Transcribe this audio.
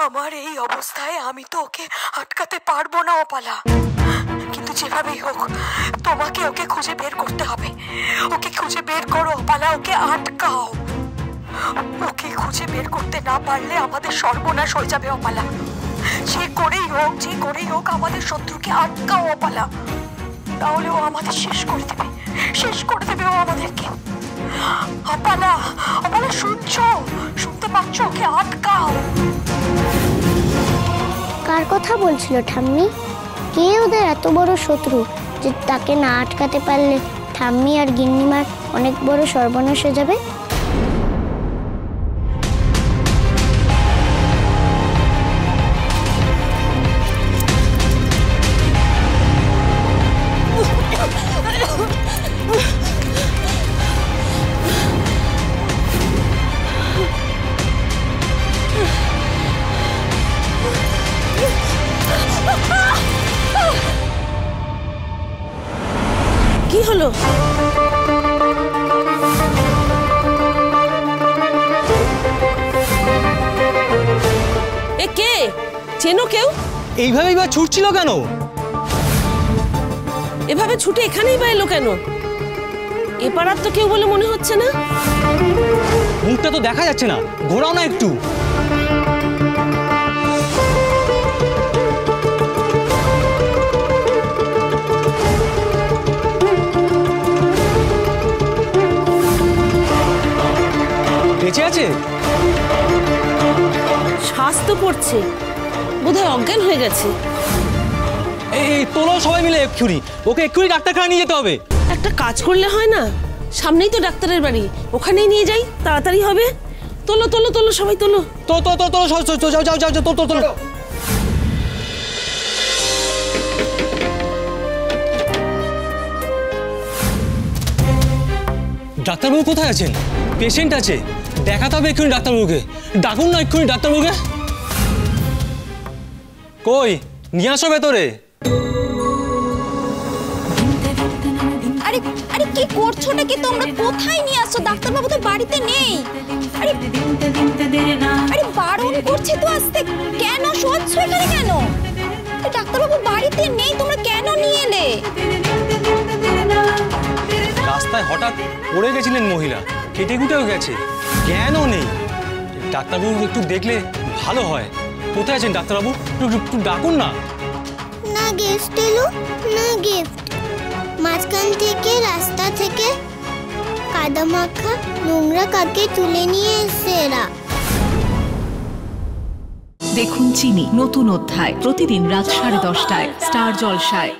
আমার এই অবস্থায় আমি তো ওকে আটকাতে পারবো না অপালা, কিন্তু যেভাবেই হোক তোমাকে ওকে খুঁজে বের করতে হবে। ওকে খুঁজে বের করো অপালা, ওকে আটকাও। ওকে খুঁজে বের করতে না পারলে আমাদের সর্বনাশ হয়ে যাবে অপালা। যে করেই হোক আমাদের শত্রুকে আটকাও অপালা, তাহলে ও আমাদের শেষ করে দেবে ও আমাদেরকে। অপালা শুনতে পাচ্ছ? ওকে আটকাও। কার কথা বলছিল ঠাম্মি? কে ওদের এত বড় শত্রু যে তাকে না আটকাতে পারলে ঠাম্মি আর গিন্নিমার অনেক বড় সর্বনাশ হয়ে যাবে? কি হলো? এ কে? চেনো কেউ? এইভাবেই বা ছুটছিল কেন? এভাবে ছুটে এখানেই বা এলো কেন? এ পাড়ার তো কেউ বলে মনে হচ্ছে না। মুখটা তো দেখা যাচ্ছে না, ঘোরাও না একটু। বেঁচে আছে? শ্বাস তো পড়ছে, বোধহয় অজ্ঞান হয়ে গেছে। এই তোলো সবাই মিলে এক্ষুনি, ওকে এক্ষুনি ডাক্তারখানা নিয়ে যেতে হবে। একটা কাজ করলে হয় না? সামনেই তো ডাক্তারের বাড়ি, ওখানেই নিয়ে যাই, তাড়াতাড়ি হবে। তোলো তোলো তোলো, সবাই তোলো। যাও। ডাক্তারবাবু কোথায় আছেন? পেশেন্ট আছে, দেখাতে হবে এক্ষুনি ডাক্তারবাবুকে। ডাকুন না এক্ষুনি ডাক্তারবাবুকে। কই নিয়ে আসো ভেতরে। আরে আরে কি করছোটা কি তোমরা? কোথায় নিয়ে আসছো? ডাক্তারবাবু তো বাড়িতে নেই। আরে বারণ করছে তো আসতে, কেন শোচ্ছ এখানে কেন? ডাক্তারবাবু বাড়িতে নেই, তোমরা কেন নিয়ে এলে? রাস্তায় হঠাৎ পড়ে গেছিলেন মহিলা, কেটে কুটেও গেছে, জ্ঞানও নেই। ডাক্তারবাবু একটু দেখলে ভালো হয়। কোথায় আছেন ডাক্তারবাবু? একটু ডাকুন না। না গিফট এলো, না গিফট। মাঝখান থেকে রাস্তা থেকে কাদা মাখা নোংরা কাকে তুলে নিয়ে এসে এরা। দেখুন চিনি নতুন অধ্যায় প্রতিদিন রাত 10:30টায় স্টার জলসায়।